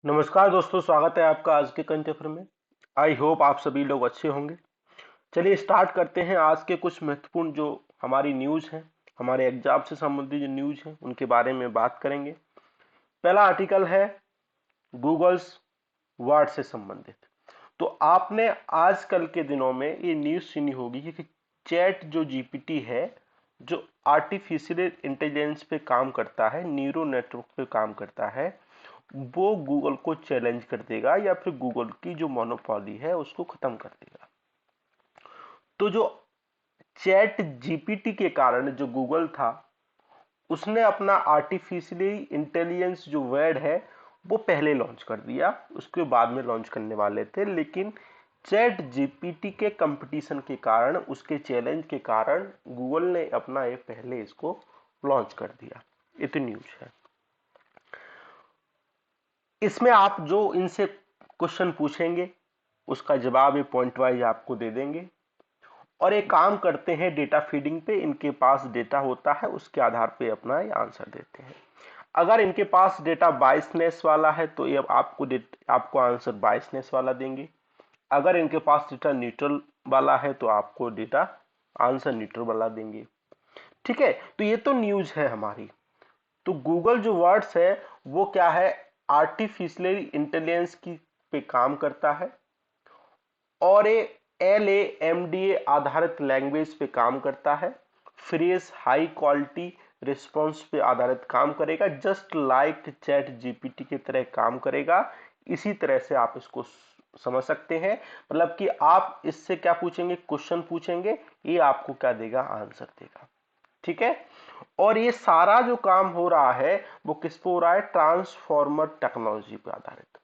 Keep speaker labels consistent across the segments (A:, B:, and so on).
A: नमस्कार दोस्तों, स्वागत है आपका आज के कंटेंट अफेयर में। आई होप आप सभी लोग अच्छे होंगे। चलिए स्टार्ट करते हैं आज के कुछ महत्वपूर्ण जो हमारी न्यूज़ हैं, हमारे एग्जाम से संबंधित जो न्यूज़ हैं उनके बारे में बात करेंगे। पहला आर्टिकल है गूगल्स वर्ड से संबंधित। तो आपने आजकल के दिनों में ये न्यूज़ सुनी होगी कि चैट जो जीपीटी है, जो आर्टिफिशियल इंटेलिजेंस पे काम करता है, न्यूरो नेटवर्क पे काम करता है, वो गूगल को चैलेंज कर देगा या फिर गूगल की जो मोनोपोली है उसको खत्म कर देगा। तो जो चैट जीपीटी के कारण जो गूगल था, उसने अपना आर्टिफिशियली इंटेलिजेंस जो वर्ड है वो पहले लॉन्च कर दिया, उसके बाद में लॉन्च करने वाले थे, लेकिन चैट जीपीटी के कंपटीशन के कारण, उसके चैलेंज के कारण गूगल ने अपना ये पहले इसको लॉन्च कर दिया। इतनी न्यूज है। इसमें आप जो इनसे क्वेश्चन पूछेंगे उसका जवाब ये पॉइंट वाइज आपको दे देंगे। और एक काम करते हैं डेटा फीडिंग पे, इनके पास डेटा होता है उसके आधार पे अपना ये आंसर देते हैं। अगर इनके पास डेटा बाइसनेस वाला है तो ये आपको आंसर बाइसनेस वाला देंगे। अगर इनके पास डेटा न्यूट्रल वाला है तो आपको डेटा आंसर न्यूट्रल वाला देंगे। ठीक है, तो ये तो न्यूज है हमारी। तो गूगल जो वर्ड्स है वो क्या है, आर्टिफिशियल इंटेलिजेंस की पे काम करता है और ये LAMDA आधारित लैंग्वेज पे काम करता है। फ्रेज हाई क्वालिटी रिस्पॉन्स पे आधारित काम करेगा, जस्ट लाइक चैट जीपीटी की तरह काम करेगा। इसी तरह से आप इसको समझ सकते हैं, मतलब कि आप इससे क्या पूछेंगे, क्वेश्चन पूछेंगे, ये आपको क्या देगा, आंसर देगा। ठीक है, और ये सारा जो काम हो रहा है वो किस पे हो रहा है, ट्रांसफॉर्मर टेक्नोलॉजी पे आधारित,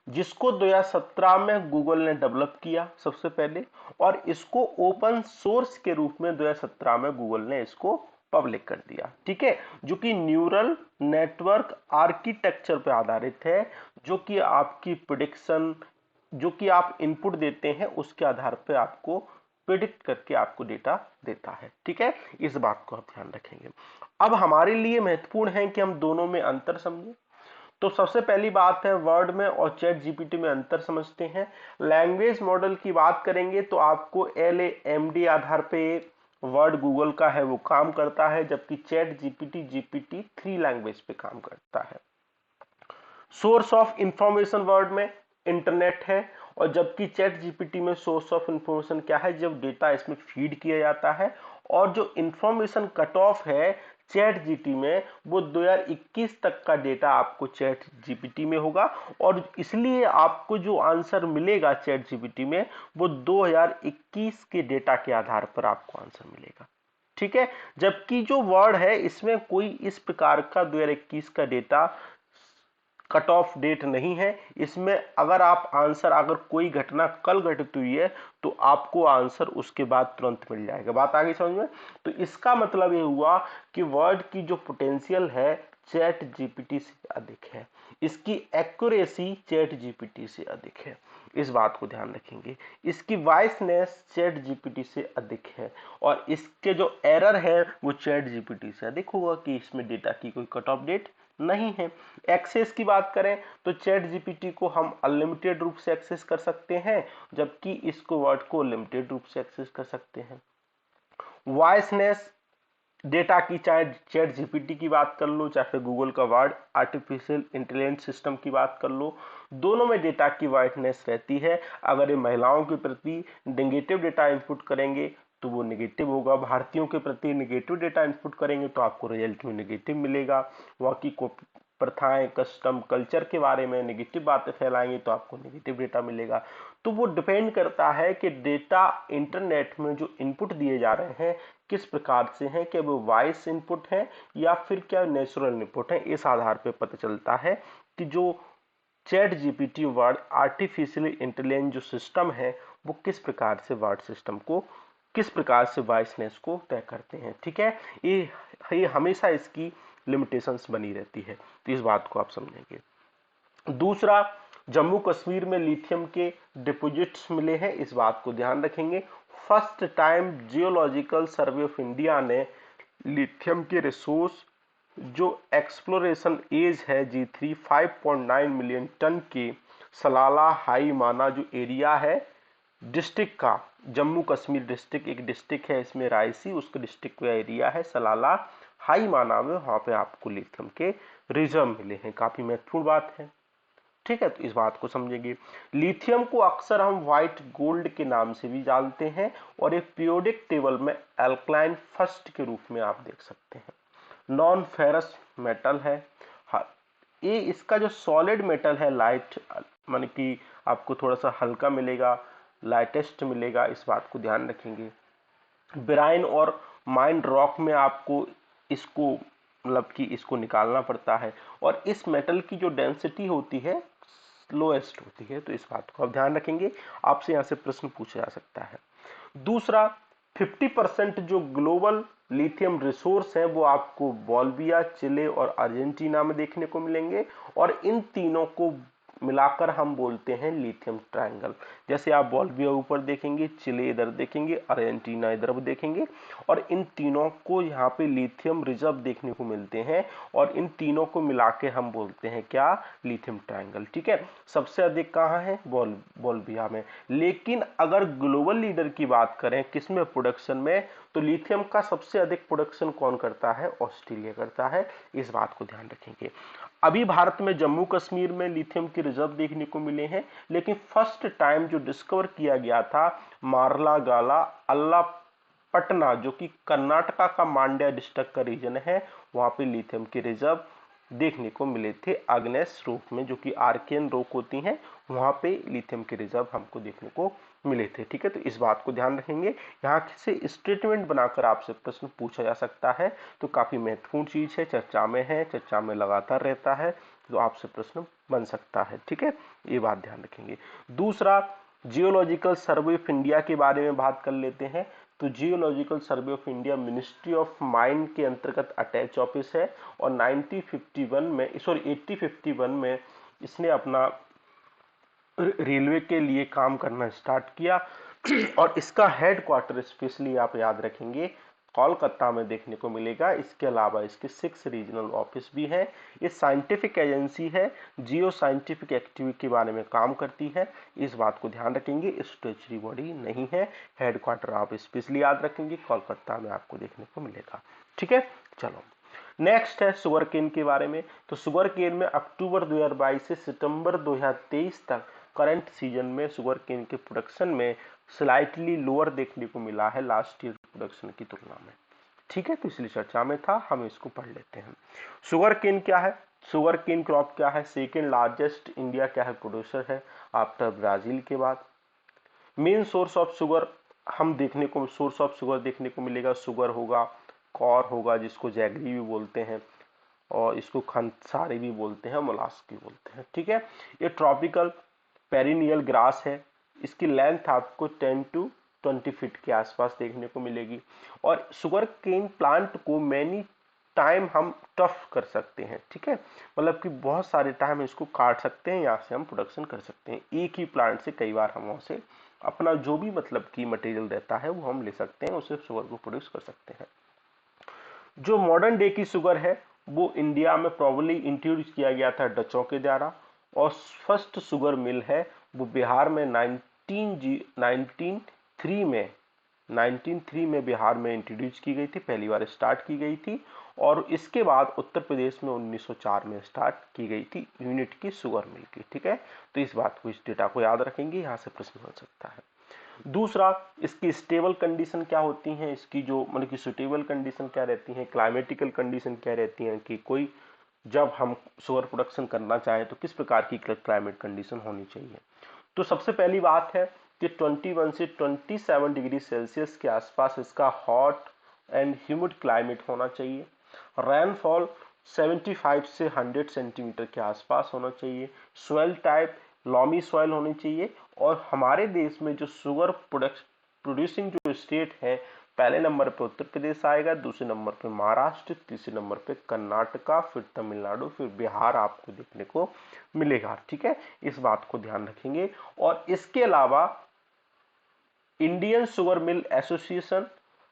A: जिसको 2017 में गूगल ने डेवलप किया सबसे पहले, और इसको ओपन सोर्स के रूप में 2017 में गूगल ने इसको पब्लिक कर दिया। ठीक है, जो कि न्यूरल नेटवर्क आर्किटेक्चर पे आधारित है, जो कि आपकी प्रिडिक्शन, जो कि आप इनपुट देते हैं उसके आधार पे आपको प्रिडिक्ट करके आपको डेटा देता है। ठीक है, इस बात को आप ध्यान रखेंगे। अब हमारे लिए महत्वपूर्ण है कि हम दोनों में अंतर समझें। तो सबसे पहली बात है, वर्ड में और चैट जीपीटी में अंतर समझते हैं। लैंग्वेज मॉडल की बात करेंगे तो आपको LAMD आधार पे वर्ड गूगल का है वो काम करता है, जबकि चैट जीपीटी GPT-3 लैंग्वेज पे काम करता है। सोर्स ऑफ इंफॉर्मेशन वर्ड में इंटरनेट है, और जबकि चैट जीपीटी में सोर्स ऑफ इंफॉर्मेशन क्या है, जब डेटा इसमें फीड किया जाता है। और जो इंफॉर्मेशन कट ऑफ है चैट जीपीटी में, वो 2021 तक का डेटा आपको चैट जीपीटी में होगा, और इसलिए आपको जो आंसर मिलेगा चैट जीपीटी में वो 2021 के डेटा के आधार पर आपको आंसर मिलेगा। ठीक है, जबकि जो वर्ड है इसमें कोई इस प्रकार का 2021 का डेटा कट ऑफ डेट नहीं है। इसमें अगर आप आंसर, अगर कोई घटना कल घटित हुई है तो आपको आंसर उसके बाद तुरंत मिल जाएगा। बात आ गई समझ में? तो इसका मतलब ये हुआ कि वर्ड की जो पोटेंशियल है चैट जीपीटी से अधिक है, इसकी एक्यूरेसी चैट जीपीटी से अधिक है, इस बात को ध्यान रखेंगे। इसकी वॉइसनेस चैट जीपीटी से अधिक है, और इसके जो एरर है वो चैट जीपीटी से अधिक होगा कि इसमें डेटा की कोई कट ऑफ डेट नहीं है। एक्सेस की बात करें तो चैट जीपीटी को हम अनलिमिटेड रूप से एक्सेस कर सकते हैं, जबकि इसको वर्ड को लिमिटेड रूप से एक्सेस कर सकते हैं। वॉइसनेस डेटा की, चाहे चैट जीपीटी की बात कर लो, चाहे फिर गूगल का वर्ड आर्टिफिशियल इंटेलिजेंस सिस्टम की बात कर लो, दोनों में डेटा की वाइटनेस रहती है। अगर ये महिलाओं के प्रति नेगेटिव डेटा इनपुट करेंगे तो वो नेगेटिव होगा, भारतीयों के प्रति नेगेटिव डेटा इनपुट करेंगे तो आपको रिजल्ट में नेगेटिव मिलेगा। वहाँ की प्रथाएं, कस्टम, कल्चर के बारे में नेगेटिव बातें फैलाएंगे तो आपको नेगेटिव डेटा मिलेगा। तो वो डिपेंड करता है कि डेटा इंटरनेट में जो इनपुट दिए जा रहे हैं किस प्रकार से हैं, क्या वो वॉइस इनपुट है या फिर क्या नेचुरल इनपुट है। इस आधार पर पता चलता है कि जो chat GPT word artificial intelligence जो सिस्टम है वो किस प्रकार से वर्ड सिस्टम को, किस प्रकार से वॉइसनेस को तय करते हैं। ठीक है, ये हमेशा इसकी लिमिटेशंस बनी रहती है, तो इस बात को आप समझेंगे। दूसरा, जम्मू कश्मीर में लिथियम के डिपॉजिट्स मिले हैं, इस बात को ध्यान रखेंगे। First time geological survey of India ने लिथियम के रिसोर्स जो एक्सप्लोरेशन एज है G3 5.9 मिलियन टन के सलाला हाई माना जो एरिया है डिस्ट्रिक्ट का, जम्मू कश्मीर डिस्ट्रिक्ट एक डिस्ट्रिक्ट है इसमें रायसी, उसका डिस्ट्रिक्ट का एरिया है सलाला हाई माना में, वहां पे आपको लिथियम के रिजर्व मिले हैं। काफी महत्वपूर्ण बात है, ठीक है, तो इस बात को समझेंगे। लिथियम को अक्सर हम व्हाइट गोल्ड के नाम से भी जानते हैं और एक पीरियोडिक टेबल में एल्कलाइन फर्स्ट के रूप में आप देख सकते हैं। नॉन फेरस मेटल है। हाँ, ये इसका जो सॉलिड मेटल है लाइट मान कि आपको थोड़ा सा हल्का मिलेगा, लाइटेस्ट मिलेगा, इस बात को ध्यान रखेंगे। ब्राइन और माइंड रॉक में आपको इसको मतलब कि इसको निकालना पड़ता है और इस मेटल की जो डेंसिटी होती है लोएस्ट होती है, तो इस बात को आप ध्यान रखेंगे। आपसे यहां से प्रश्न पूछा जा सकता है। दूसरा, 50% जो ग्लोबल लिथियम रिसोर्स है वो आपको बोल्विया, चिले और अर्जेंटीना में देखने को मिलेंगे और इन तीनों को मिलाकर हम बोलते हैं लिथियम ट्रायंगल। जैसे आप बोल्विया ऊपर देखेंगे, चिले इधर देखेंगे, अर्जेंटीना इधर देखेंगे और इन तीनों को यहाँ पे लिथियम रिजर्व देखने को मिलते हैं और इन तीनों को मिला के हम बोलते हैं क्या, लिथियम ट्रायंगल। ठीक है, सबसे अधिक कहाँ है, बोल्विया में। लेकिन अगर ग्लोबल लीडर की बात करें किसमें, प्रोडक्शन में, तो लिथियम का सबसे अधिक प्रोडक्शन कौन करता है, ऑस्ट्रेलिया करता है। इस बात को ध्यान रखेंगे। अभी भारत में जम्मू कश्मीर में लिथियम के रिजर्व देखने को मिले हैं, लेकिन फर्स्ट टाइम जो डिस्कवर किया गया था मारलागाला अल्ला पटना, जो कि कर्नाटका का मांड्या डिस्ट्रिक्ट का रीजन है, वहां पे लिथियम के रिजर्व देखने को मिले थे। आग्नेस रॉक में, जो कि आर्कियन रॉक होती हैं, वहां पे लिथियम के रिजर्व हमको देखने को मिले थे। ठीक है, तो इस बात को ध्यान रखेंगे। यहाँ से स्टेटमेंट बनाकर आपसे प्रश्न पूछा जा सकता है, तो काफी महत्वपूर्ण चीज है, चर्चा में है, चर्चा में लगातार रहता है, तो आपसे प्रश्न बन सकता है। ठीक है, ये बात ध्यान रखेंगे। दूसरा, जियोलॉजिकल सर्वे ऑफ इंडिया के बारे में बात कर लेते हैं। तो geological survey of India ministry of mine के अंतर्गत अटैच ऑफिस है और 1851 में इसने अपना रेलवे के लिए काम करना स्टार्ट किया और इसका हेडक्वार्टर स्पेशली आप याद रखेंगे कोलकाता में देखने को मिलेगा। इसके अलावा इसके 6 रीजनल ऑफिस भी हैं। ये साइंटिफिक एजेंसी है, जियो साइंटिफिक एक्टिविटी के बारे में काम करती है, इस बात को ध्यान रखेंगे। स्टैट्यूटरी बॉडी नहीं है, हेडक्वार्टर आप स्पेशली याद रखेंगे, कोलकाता में आपको देखने को मिलेगा। ठीक है, चलो नेक्स्ट है शुगर केन के बारे में। तो शुगर केन में अक्टूबर 2022 से सितंबर 2023 तक करंट सीजन में शुगर केन के प्रोडक्शन में स्लाइटली लोअर देखने को मिला है लास्ट ईयर प्रोडक्शन की तुलना में। ठीक है, तो इसलिए चर्चा में था, हम इसको पढ़ लेते हैं। शुगर केन क्या है, शुगर केन क्रॉप क्या है, सेकेंड लार्जेस्ट इंडिया क्या है प्रोड्यूसर है आफ्टर ब्राजील के बाद। मेन सोर्स ऑफ शुगर हम देखने को, सोर्स ऑफ शुगर देखने को मिलेगा, शुगर होगा, कॉर होगा जिसको जैगरी भी बोलते हैं और इसको खंसारी भी बोलते हैं, मोलास्क भी बोलते हैं। ठीक है, ये ट्रॉपिकल पेरिनियल ग्रास है, इसकी लेंथ आपको 10 to 20 फीट के आसपास देखने को मिलेगी और शुगर केन प्लांट को मैनी टाइम हम टफ कर सकते हैं। ठीक है, मतलब कि बहुत सारे टाइम इसको काट सकते हैं, यहाँ से हम प्रोडक्शन कर सकते हैं। एक ही प्लांट से कई बार हम वहाँ से अपना जो भी मतलब की मटेरियल रहता है वो हम ले सकते हैं, उससे शुगर को प्रोड्यूस कर सकते हैं। जो मॉडर्न डे की शुगर है वो इंडिया में प्रॉब्ली इंट्रोड्यूस किया गया था डचों के द्वारा और फर्स्ट शुगर मिल है वो बिहार में 1903 में बिहार में इंट्रोड्यूस की गई थी, पहली बार स्टार्ट की गई थी और इसके बाद उत्तर प्रदेश में 1904 में स्टार्ट की गई थी यूनिट की शुगर मिल की। ठीक है, तो इस बात को, इस डेटा को याद रखेंगे, यहाँ से प्रश्न बन सकता है। दूसरा, इसकी स्टेबल कंडीशन क्या होती हैं, इसकी जो मतलब की सुटेबल कंडीशन क्या रहती हैं, क्लाइमेटिकल कंडीशन क्या रहती हैं, कि कोई जब हम शुगर प्रोडक्शन करना चाहें तो किस प्रकार की क्लाइमेट कंडीशन होनी चाहिए। तो सबसे पहली बात है कि 21 से 27 डिग्री सेल्सियस के आसपास इसका हॉट एंड ह्यूमिड क्लाइमेट होना चाहिए। रेनफॉल 75 से 100 सेंटीमीटर के आसपास होना चाहिए। सॉइल टाइप लॉमी सॉइल होनी चाहिए और हमारे देश में जो शुगर प्रोड्यूसिंग जो स्टेट है, पहले नंबर पे उत्तर प्रदेश आएगा, दूसरे नंबर पे महाराष्ट्र, तीसरे नंबर पे कर्नाटका, फिर तमिलनाडु, फिर बिहार आपको देखने को मिलेगा। ठीक है, इस बात को ध्यान रखेंगे। और इसके अलावा इंडियन शुगर मिल एसोसिएशन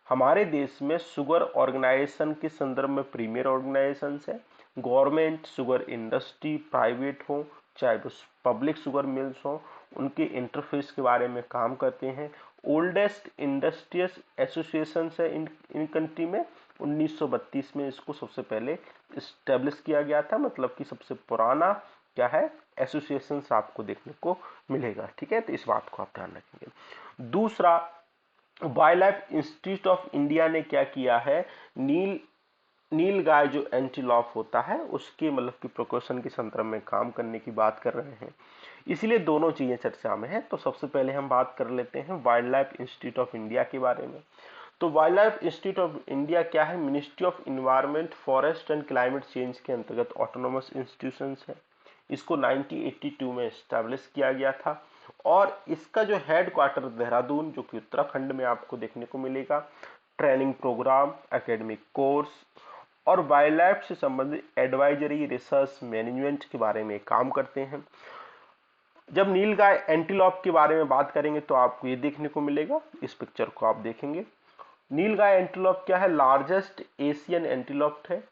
A: हमारे देश में शुगर ऑर्गेनाइजेशन के संदर्भ में प्रीमियर ऑर्गेनाइजेशन है। गवर्नमेंट शुगर इंडस्ट्री प्राइवेट हो चाहे वो पब्लिक शुगर मिल्स हो, उनके इंटरफेस के बारे में काम करते हैं। ओल्डेस्ट इंडस्ट्रियस एसोसिएशन है इन कंट्री में। 1932 में इसको सबसे पहले इस्टेब्लिश किया गया था, मतलब कि सबसे पुराना क्या है एसोसिएशन आपको देखने को मिलेगा। ठीक है, तो इस बात को आप ध्यान रखेंगे। दूसरा, wild life institute of India ने क्या किया है, नील गाय जो एंटीलॉप होता है उसके मतलब कि प्रिकॉशन के संदर्भ में काम करने की बात कर रहे हैं, इसलिए दोनों चीजें चर्चा में है। तो सबसे पहले हम बात कर लेते हैं wild life institute of India के बारे में। तो wild life institute of India क्या है, ministry of environment forest and climate change के अंतर्गत ऑटोनोमस इंस्टीट्यूशन है। इसको 1982 में स्टैब्लिश किया गया था और इसका जो हेड क्वार्टर देहरादून जो कि उत्तराखंड में आपको देखने को मिलेगा। ट्रेनिंग प्रोग्राम, एकेडमिक कोर्स और वाइल्ड लाइफ से संबंधित एडवाइजरी, रिसर्च, मैनेजमेंट के बारे में काम करते हैं। जब नीलगाय एंटीलॉप के बारे में बात करेंगे तो आपको ये देखने को मिलेगा, इस पिक्चर को आप देखेंगे। नीलगाय एंटीलॉप क्या है, लार्जेस्ट एशियन एंटीलॉप है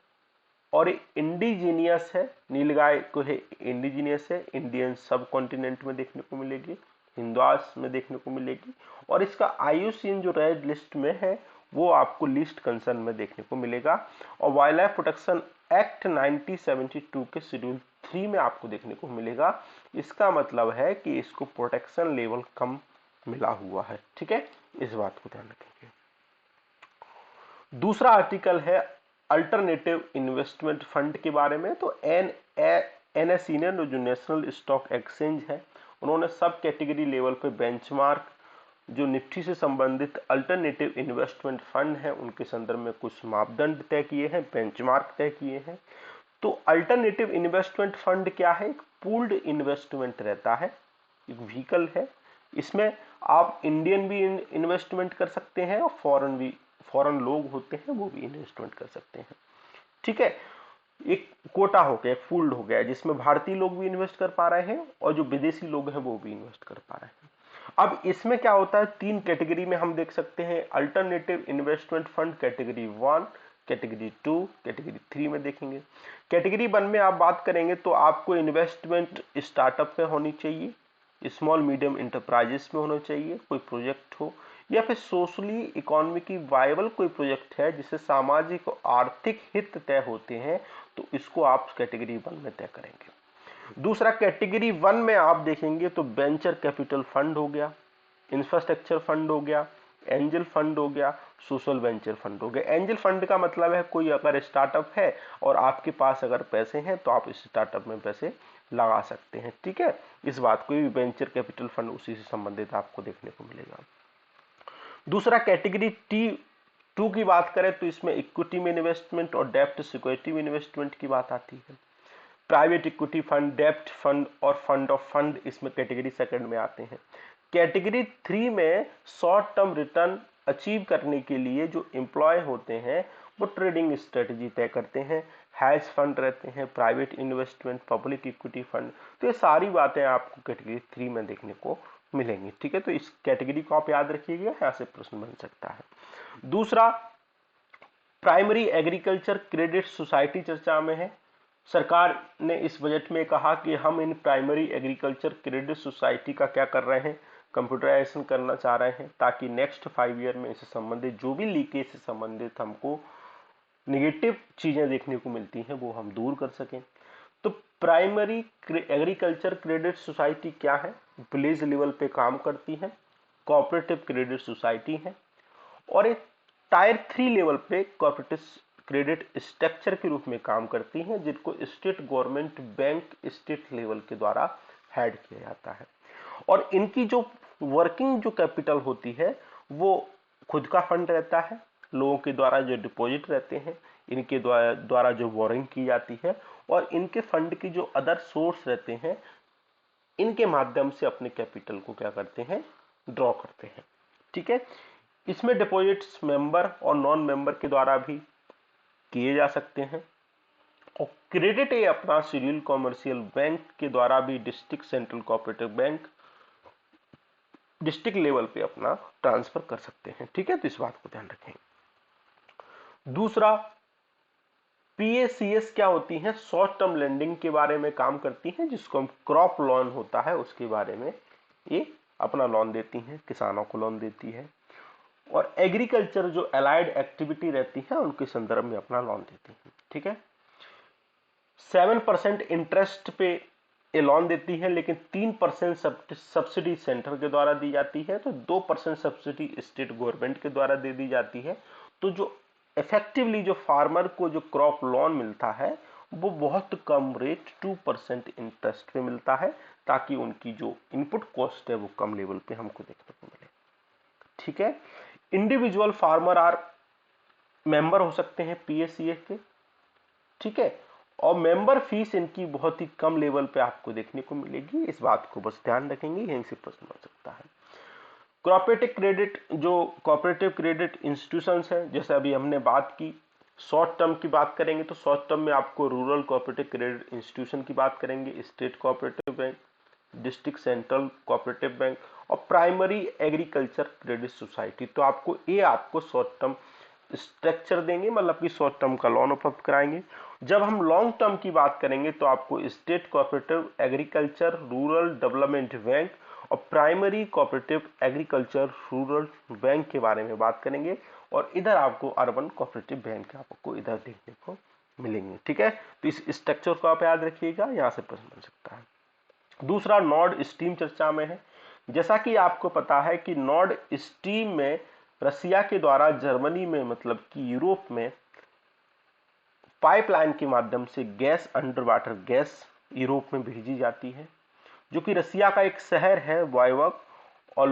A: और इंडिजीनियस है। नीलगाय को है इंडिजीनियस है, इंडियन सब कॉन्टिनेंट में देखने को मिलेगी, हिंदुआस में देखने को मिलेगी और इसका IUCN जो रेड लिस्ट में है वो आपको लिस्ट कंसर्न में देखने को मिलेगा। और वाइल्ड लाइफ प्रोटेक्शन एक्ट 1972 के शेड्यूल 3 में आपको देखने को मिलेगा। इसका मतलब है कि इसको प्रोटेक्शन लेवल कम मिला हुआ है। ठीक है, इस बात को ध्यान रखेंगे। दूसरा आर्टिकल है अल्टरनेटिव इन्वेस्टमेंट फंड के बारे में। तो NSE ने जो नेशनल स्टॉक एक्सचेंज है उन्होंने सब कैटेगरी लेवल पे बेंचमार्क जो निफ्टी से संबंधित अल्टरनेटिव इन्वेस्टमेंट फंड है उनके संदर्भ में कुछ मापदंड तय किए हैं, बेंचमार्क तय किए हैं। तो अल्टरनेटिव इन्वेस्टमेंट फंड क्या है, एक पूल्ड इन्वेस्टमेंट रहता है, एक व्हीकल है। इसमें आप इंडियन भी इन्वेस्टमेंट कर सकते हैं और फॉरेन लोग होते हैं वो भी इन्वेस्टमेंट कर सकते हैं। ठीक है, एक कोटा हो गया, एक पूल्ड हो गया जिसमें भारतीय लोग भी इन्वेस्ट कर पा रहे हैं और जो विदेशी लोग हैं वो भी इन्वेस्ट कर पा रहे हैं। अब इसमें क्या होता है, 3 कैटेगरी में हम देख सकते हैं alternative investment fund, category 1, category 2, category 3 में देखेंगे। कैटेगरी 1 में आप बात करेंगे तो आपको इन्वेस्टमेंट स्टार्टअप में होनी चाहिए, स्मॉल मीडियम इंटरप्राइजेस में होना चाहिए, कोई प्रोजेक्ट हो या फिर सोशली इकोनॉमिकली वायबल कोई प्रोजेक्ट है जिससे सामाजिक और आर्थिक हित तय होते हैं, तो इसको आप कैटेगरी 1 में तय करेंगे। दूसरा, कैटेगरी 1 में आप देखेंगे तो वेंचर कैपिटल फंड हो गया, इंफ्रास्ट्रक्चर फंड हो गया, एंजल फंड हो गया, सोशल वेंचर फंड हो गया। एंजल फंड का मतलब है कोई अगर स्टार्टअप है और आपके पास अगर पैसे हैं तो आप इस स्टार्टअप में पैसे लगा सकते हैं। ठीक है, इस बात को भी वेंचर कैपिटल फंड उसी से संबंधित आपको देखने को मिलेगा। दूसरा, कैटेगरी T2 की बात करें तो इसमें इक्विटी में इन्वेस्टमेंट और डेब्ट सिक्योरिटी में इन्वेस्टमेंट की बात आती है। प्राइवेट इक्विटी फंड, डेब्ट फंड और फंड ऑफ फंड इसमें कैटेगरी 2 में आते हैं। कैटेगरी 3 में शॉर्ट टर्म रिटर्न अचीव करने के लिए जो एम्प्लॉय होते हैं वो ट्रेडिंग स्ट्रेटजी तय करते हैं, हैज फंड रहते हैं, private investment, public equity fund. तो ये सारी बातें आपको कैटेगरी 3 में देखने को मिलेंगी। ठीक है, तो इस कैटेगरी को आप याद रखिएगा, यहाँ से प्रश्न बन सकता है। दूसरा, प्राइमरी एग्रीकल्चर क्रेडिट सोसाइटी चर्चा में है। सरकार ने इस बजट में कहा कि हम in primary agriculture credit society का क्या कर रहे हैं, कंप्यूटराइजेशन करना चाह रहे हैं ताकि नेक्स्ट 5 ईयर में इससे संबंधित जो भी लीकेज से संबंधित हमको निगेटिव चीजें देखने को मिलती हैं वो हम दूर कर सकें। तो प्राइमरी एग्रीकल्चर क्रेडिट सोसाइटी क्या है, विलेज लेवल पे काम करती है, कोऑपरेटिव क्रेडिट सोसाइटी है और एक टायर 3 लेवल पे कोऑपरेटिव क्रेडिट स्ट्रक्चर के रूप में काम करती हैं जिनको state government bank state level के द्वारा हेड किया जाता है। और इनकी जो वर्किंग जो कैपिटल होती है वो खुद का फंड रहता है, लोगों के द्वारा जो डिपॉजिट रहते हैं इनके द्वारा जो बोरिंग की जाती है और इनके फंड की जो अदर सोर्स रहते हैं इनके माध्यम से अपने कैपिटल को क्या करते हैं, ड्रॉ करते हैं। ठीक है, इसमें डिपॉजिट्स मेंबर और नॉन मेंबर के द्वारा भी किए जा सकते हैं और क्रेडिट ये अपना शेड्यूल कॉमर्शियल बैंक के द्वारा भी district central cooperative bank district level पे अपना ट्रांसफर कर सकते हैं। ठीक है, तो इस बात को ध्यान रखें। दूसरा, पीएसीएस क्या होती हैं, शॉर्ट टर्म लेंडिंग के बारे में काम करती हैं, जिसको हम क्रॉप लोन होता है उसके बारे में ये अपना लोन देती हैं, किसानों को लोन देती है। और एग्रीकल्चर जो अलाइड एक्टिविटी रहती है उनके संदर्भ में अपना लोन देती है। ठीक है, 7% इंटरेस्ट पे ये लोन देती है, लेकिन 3% सब्सिडी सेंटर के द्वारा दी जाती है, तो 2% सब्सिडी स्टेट गवर्नमेंट के द्वारा दे दी जाती है। तो जो इफेक्टिवली जो फार्मर को जो क्रॉप लोन मिलता है वो बहुत कम रेट 2% इंटरेस्ट पे मिलता है, ताकि उनकी जो इनपुट कॉस्ट है वो कम लेवल पे हमको देखने को मिले। ठीक है, इंडिविजुअल फार्मर आर मेंबर हो सकते हैं पीएसीएफ के। ठीक है, और मेंबर फीस इनकी बहुत ही कम लेवल पे आपको देखने को मिलेगी, इस बात को बस ध्यान रखेंगे, यहीं से प्रश्न बन सकता है। कोऑपरेटिव क्रेडिट, जो कोऑपरेटिव क्रेडिट इंस्टीट्यूशंस है, जैसे अभी हमने बात की, शॉर्ट टर्म की बात करेंगे तो शॉर्ट टर्म में आपको रूरल कोऑपरेटिव क्रेडिट इंस्टीट्यूशन की बात करेंगे, state cooperative bank, district central cooperative bank और प्राइमरी एग्रीकल्चर क्रेडिट सोसाइटी। तो आपको शॉर्ट टर्म स्ट्रक्चर देंगे, मतलब कि शॉर्ट टर्म का लोन उपलब्ध कराएंगे। जब हम लॉन्ग टर्म की बात करेंगे तो आपको state cooperative agriculture rural development bank और primary cooperative agriculture rural bank के बारे में बात करेंगे, और इधर आपको अर्बन कोऑपरेटिव बैंक आपको इधर देखने को मिलेंगे। ठीक है, तो इस स्ट्रक्चर को आप याद रखिएगा, यहां से प्रश्न बन सकता है। दूसरा, नॉर्ड स्ट्रीम चर्चा में है। जैसा कि आपको पता है कि नॉर्ड स्ट्रीम में रसिया के द्वारा जर्मनी में, मतलब कि यूरोप में पाइपलाइन के माध्यम से gas, under water gas Europe में भेजी जाती है, जो कि रसिया का एक शहर है वाइवक, और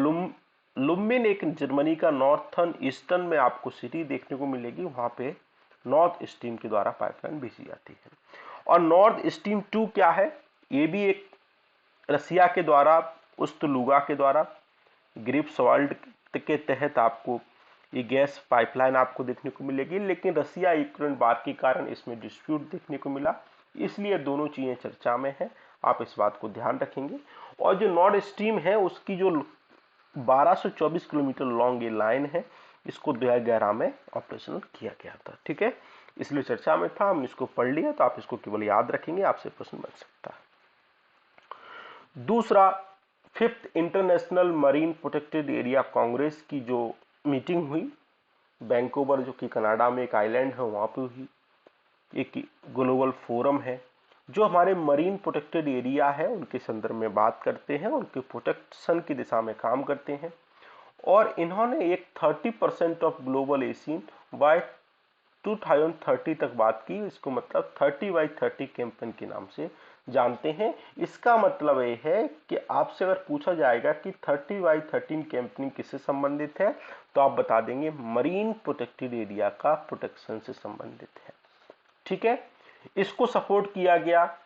A: लुम्बिन एक जर्मनी का नॉर्थर्न ईस्टर्न में आपको सिटी देखने को मिलेगी, वहां पे नॉर्थ स्ट्रीम के द्वारा पाइपलाइन भेजी जाती है। और नॉर्थ स्ट्रीम 2 क्या है, ये भी एक रसिया के द्वारा, उस्तलुगा के द्वारा ग्रिप्सवाल्ड के तहत आपको ये गैस पाइपलाइन आपको देखने को मिलेगी, लेकिन रसिया यूक्रेन वार के कारण इसमें डिस्प्यूट देखने को मिला, इसलिए दोनों चीजें चर्चा में है, आप इस बात को ध्यान रखेंगे। और जो नॉर्ड स्ट्रीम है उसकी जो 1224 किलोमीटर लॉन्ग ये लाइन है, इसको 2011 में ऑपरेशनल किया गया था। ठीक है, इसलिए चर्चा में था, हमने इसको पढ़ लिया, तो आप इसको केवल याद रखेंगे, आपसे प्रश्न बन सकता है। दूसरा, 5th international marine protected area Congress की जो मीटिंग हुई वैंकूवर, जो कि कनाडा में एक आइलैंड है, वहां पे हुई। एक ग्लोबल फोरम है जो हमारे मरीन प्रोटेक्टेड एरिया है उनके संदर्भ में बात करते हैं, उनके प्रोटेक्शन की दिशा में काम करते हैं। और इन्होंने एक 30% ऑफ ग्लोबल एशियन बाय 2030 तक बात की, इसको मतलब 30x30 कैंपेन के नाम से जानते हैं। इसका मतलब ये है कि आपसे अगर पूछा जाएगा कि 30x30 कैंपेन किससे संबंधित है, तो आप बता देंगे मरीन प्रोटेक्टेड एरिया का प्रोटेक्शन से संबंधित है। ठीक है, इसको सपोर्ट किया गया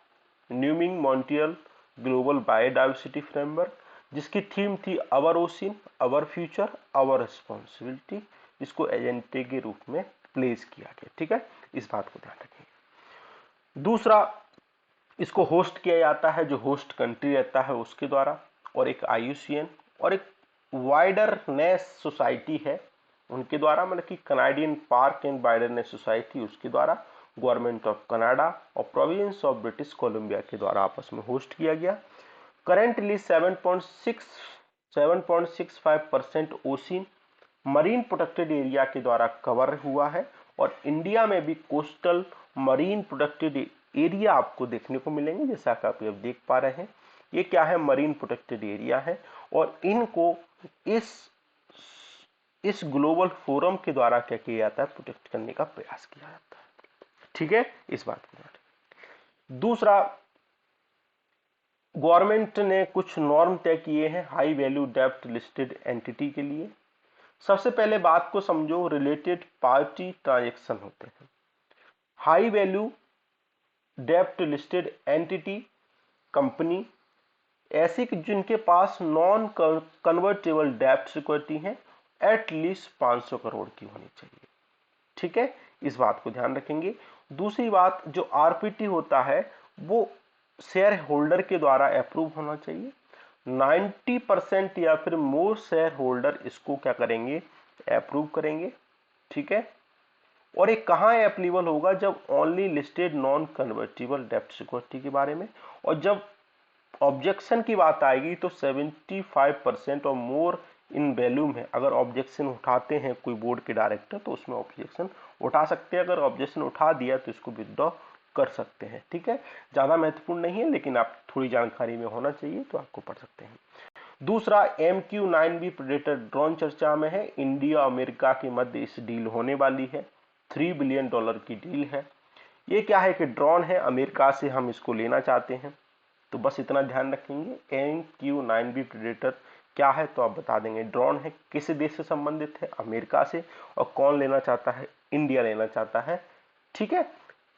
A: Kunming Montreal global biodiversity framework, जिसकी थीम थी our ocean our future our responsibility, इसको एजेंडे के रूप में प्लेस किया गया। ठीक है, इस बात को ध्यान रखेंगे। दूसरा, इसको होस्ट किया जाता है जो होस्ट कंट्री रहता है उसके द्वारा, और एक IUCN और एक वाइडरनेस सोसाइटी है उनके द्वारा, मतलब कि कनाडियन पार्क एंड वाइडरनेस सोसाइटी उसके द्वारा, गवर्नमेंट ऑफ कनाडा और प्रोविंस ऑफ ब्रिटिश कोलंबिया के द्वारा आपस में होस्ट किया गया। Currently 7.65% ocean marine protected area के द्वारा कवर हुआ है, और इंडिया में भी कोस्टल मरीन प्रोटेक्टेड एरिया आपको देखने को मिलेंगे, जैसा कि आप देख पा रहे हैं। ये क्या है, मरीन प्रोटेक्टेड एरिया है, और इनको इस ग्लोबल फोरम के द्वारा क्या किया जाता है, प्रोटेक्ट करने का प्रयास किया जाता है। ठीक है, इस बात को। दूसरा, गवर्नमेंट ने कुछ नॉर्म तय किए हैं हाई वैल्यू डेप्ट लिस्टेड एंटिटी के लिए। सबसे पहले बात को समझो, रिलेटेड पार्टी ट्रांजैक्शन होते हैं। हाई वैल्यू डेप्ट लिस्टेड एंटिटी कंपनी ऐसी जिनके पास नॉन कन्वर्टेबल डेप्ट सिक्योरिटी है एटलीस्ट 500 करोड़ की होनी चाहिए। ठीक है, इस बात को ध्यान रखेंगे। दूसरी बात, जो आरपीटी होता है वो शेयर होल्डर के द्वारा अप्रूव होना चाहिए। 90% या फिर मोर शेयर होल्डर इसको क्या करेंगे, अप्रूव करेंगे। ठीक है, और ये कहाँ एप्लीबल होगा, जब ओनली लिस्टेड नॉन कन्वर्टिबल डेब्ट सिक्योरिटी के बारे में, और जब ऑब्जेक्शन की बात आएगी तो 75% और मोर इन वैल्यू में अगर ऑब्जेक्शन उठाते हैं कोई बोर्ड के डायरेक्टर तो उसमें ऑब्जेक्शन उठा सकते हैं। अगर ऑब्जेक्शन उठा दिया तो इसको विथड्रॉ कर सकते हैं। ठीक है, ज्यादा महत्वपूर्ण नहीं है लेकिन आप थोड़ी जानकारी में होना चाहिए तो आपको पढ़ सकते हैं। दूसरा, MQ-9B प्रेडेटर ड्रोन चर्चा में है। इंडिया और अमेरिका के मध्य इस डील होने वाली है, $3 बिलियन की डील है। ये क्या है कि ड्रोन है, अमेरिका से हम इसको लेना चाहते हैं, तो बस इतना ध्यान रखेंगे। MQ-9B प्रेडेटर क्या है तो आप बता देंगे। ड्रोन है, किस देश से संबंधित है, अमेरिका से, और कौन लेना चाहता है, इंडिया लेना चाहता है। ठीक है,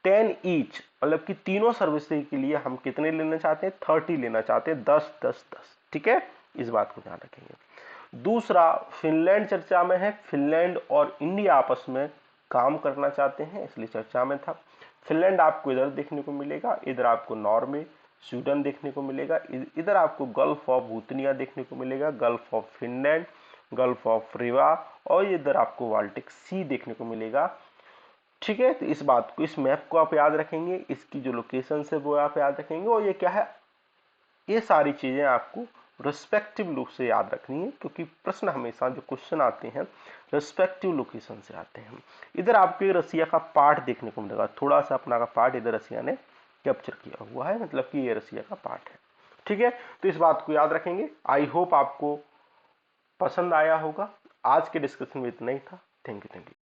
A: 10 ईच, मतलब कि तीनों सर्विसेज के लिए हम कितने लेना चाहते हैं, 30 लेना चाहते हैं, 10 10 10। ठीक है, इस बात को ध्यान रखेंगे। दूसरा, फिनलैंड चर्चा में है। फिनलैंड और इंडिया आपस में काम करना चाहते हैं, इसलिए चर्चा में था। फिनलैंड आपको इधर देखने को मिलेगा, इधर आपको नॉर्वे स्वीडन देखने को मिलेगा, इधर आपको गल्फ ऑफ भूतनिया देखने को मिलेगा, gulf of Finland, gulf of Riga, और इधर आपको बाल्टिक सी देखने को मिलेगा। ठीक है, तो इस बात को, इस मैप को आप याद रखेंगे, इसकी जो लोकेशन है वो आप याद रखेंगे। और ये क्या है, ये सारी चीजें आपको रिस्पेक्टिव रूप से याद रखनी है, क्योंकि प्रश्न हमेशा जो क्वेश्चन आते हैं रिस्पेक्टिव लोकेशन से आते हैं। इधर आपको रसिया का पार्ट देखने को मिलेगा, थोड़ा सा अपना का पार्ट इधर रसिया ने कैप्चर किया हुआ है, मतलब कि ये रसिया का पार्ट है। ठीक है, तो इस बात को याद रखेंगे। आई होप आपको पसंद आया होगा। आज के डिस्कशन में इतना ही था। Thank you.